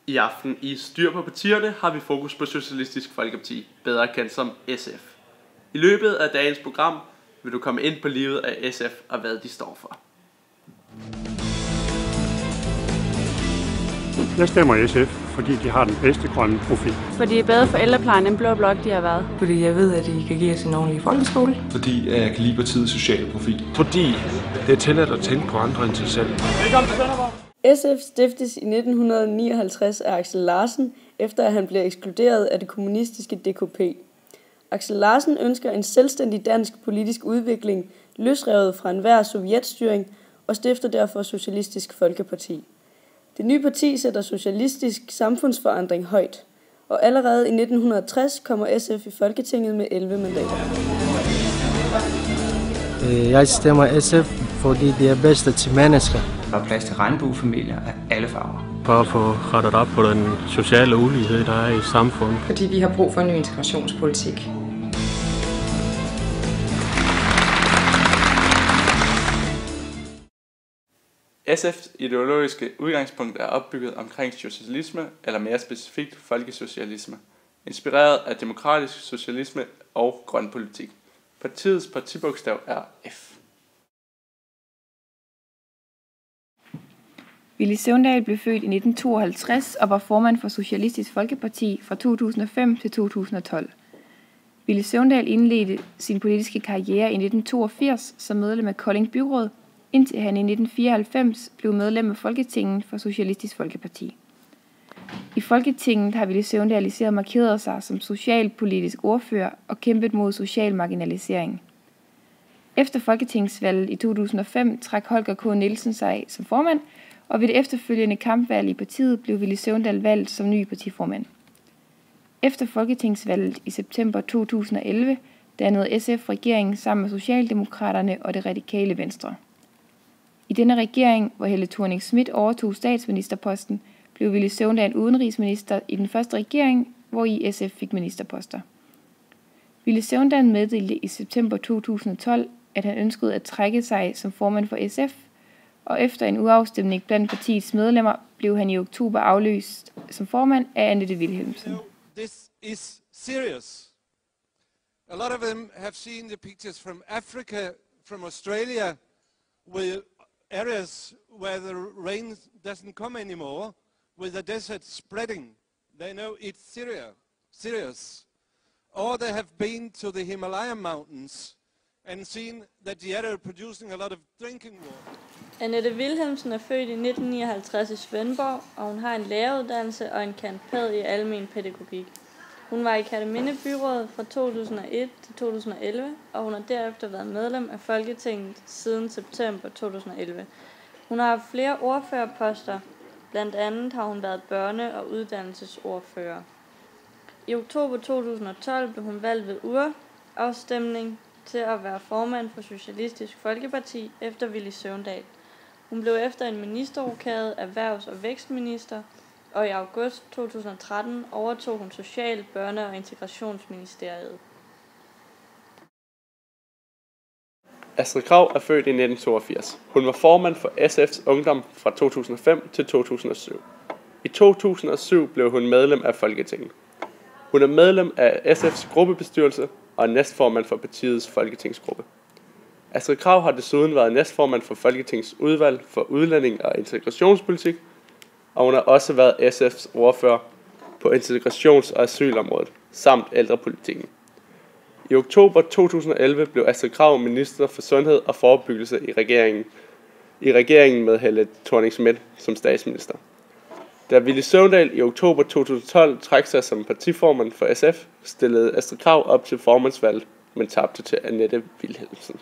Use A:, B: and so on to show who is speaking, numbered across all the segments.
A: I aften i Styr på partierne har vi fokus på Socialistisk Folkeparti, bedre kendt som SF. I løbet af dagens program vil du komme ind på livet af SF og hvad de står for.
B: Jeg stemmer SF, fordi de har den bedste grønne profil.
C: Fordi det er bedre for ældreplejen end Blå Blok, de har været.
D: Fordi jeg ved, at de kan give os en ordentlig folkeskole.
E: Fordi jeg kan lide partiets sociale profil.
F: Fordi det er tilladt at tænke på andre end sig selv.
G: Velkommen til Sønderborg.
H: SF stiftes i 1959 af Aksel Larsen, efter at han blev ekskluderet af det kommunistiske DKP. Aksel Larsen ønsker en selvstændig dansk politisk udvikling, løsrevet fra enhver sovjetstyring, og stifter derfor Socialistisk Folkeparti. Det nye parti sætter socialistisk samfundsforandring højt, og allerede i 1960 kommer SF i Folketinget med 11 mandater.
I: Jeg stemmer SF, fordi det er bedst til mennesker.
J: Der er plads til regnbuefamilier af alle farver.
F: For at få rettet op på den sociale ulighed, der er i samfundet.
D: Fordi vi har brug for en ny integrationspolitik.
A: SF's ideologiske udgangspunkt er opbygget omkring socialisme, eller mere specifikt folkesocialisme, inspireret af demokratisk socialisme og grøn politik. Partiets partibogstav er F.
K: Villy Søvndal blev født i 1952 og var formand for Socialistisk Folkeparti fra 2005 til 2012. Villy Søvndal indledte sin politiske karriere i 1982 som medlem af Kolding Byråd, indtil han i 1994 blev medlem af Folketinget for Socialistisk Folkeparti. I Folketinget har Villy Søvndal især markeret sig som socialpolitisk ordfører og kæmpet mod social marginalisering. Efter folketingsvalget i 2005 trak Holger K. Nielsen sig som formand, og ved det efterfølgende kampvalg i partiet blev Villy Søvndal valgt som ny partiformand. Efter folketingsvalget i september 2011 dannede SF regeringen sammen med Socialdemokraterne og det radikale Venstre. I denne regering, hvor Helle Thorning-Schmidt overtog statsministerposten, blev Villy Søvndal udenrigsminister i den første regering, hvor i SF fik ministerposter. Villy Søvndal meddelte i september 2012, at han ønskede at trække sig som formand for SF, og efter en uafstemning blandt partiets medlemmer blev han i oktober afløst som formand af Annette Wilhelmsen.
L: This is serious. A lot of them have seen the pictures from Africa, from Australia, with areas where the rain doesn't come anymore, with the desert spreading. They know it's serious. Or they have been to the Himalaya mountains and seen that the area producing a lot of drinking water.
H: Annette Wilhelmsen er født i 1959 i Svendborg, og hun har en læreruddannelse og en cand.pæd i almen pædagogik. Hun var i Kerteminde Byråd fra 2001 til 2011, og hun har derefter været medlem af Folketinget siden september 2011. Hun har haft flere ordførerposter, blandt andet har hun været børne- og uddannelsesordfører. I oktober 2012 blev hun valgt ved urafstemning til at være formand for Socialistisk Folkeparti efter Villy Søvndal. Hun blev efter en ministerrokade erhvervs- og vækstminister, og i august 2013 overtog hun Social-, Børne- og Integrationsministeriet.
A: Astrid Krag er født i 1982. Hun var formand for SF's Ungdom fra 2005 til 2007. I 2007 blev hun medlem af Folketinget. Hun er medlem af SF's gruppebestyrelse og næstformand for partiets folketingsgruppe. Astrid Krag har desuden været næstformand for Folketingets udvalg for udlænding og integrationspolitik, og hun har også været SF's ordfører på integrations- og asylområdet, samt ældrepolitikken. I oktober 2011 blev Astrid Krag minister for sundhed og forebyggelse i regeringen med Helle Thorning-Schmidt som statsminister. Da Villy Søvndal i oktober 2012 trak sig som partiformand for SF, stillede Astrid Krag op til formandsvalget, men tabte til Annette Wilhelmsen.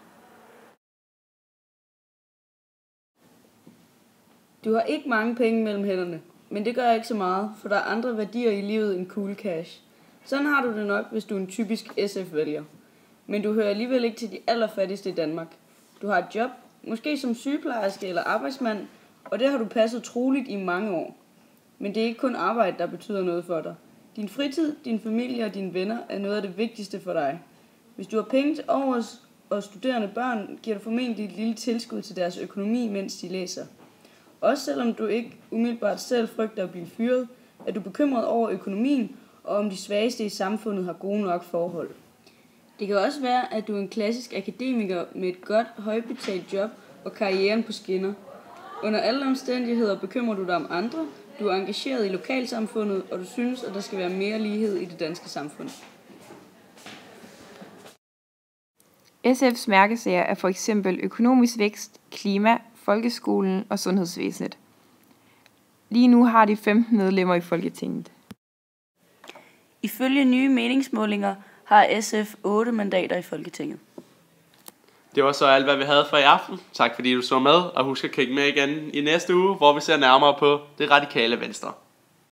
H: Du har ikke mange penge mellem hænderne, men det gør ikke så meget, for der er andre værdier i livet end cool cash. Sådan har du det nok, hvis du er en typisk SF-vælger. Men du hører alligevel ikke til de allerfattigste i Danmark. Du har et job, måske som sygeplejerske eller arbejdsmand, og det har du passet troligt i mange år. Men det er ikke kun arbejde, der betyder noget for dig. Din fritid, din familie og dine venner er noget af det vigtigste for dig. Hvis du har penge til overs og studerende børn, giver du formentlig et lille tilskud til deres økonomi, mens de læser. Også selvom du ikke umiddelbart selv frygter at blive fyret,
G: Er du bekymret over økonomien, og om de svageste i samfundet har gode nok forhold? Det kan også være, at du er en klassisk akademiker med et godt, højbetalt job og karrieren på skinner. Under alle omstændigheder bekymrer du dig om andre, du er engageret i lokalsamfundet, og du synes, at der skal være mere lighed i det danske samfund.
K: SF's mærkesager er for eksempel økonomisk vækst, klima, folkeskolen og sundhedsvæsenet. Lige nu har de 15 medlemmer i Folketinget.
M: Ifølge nye meningsmålinger har SF 8 mandater i Folketinget.
A: Det var så alt, hvad vi havde for i aften. Tak fordi du så med, og husk at kigge med igen i næste uge, hvor vi ser nærmere på det radikale venstre.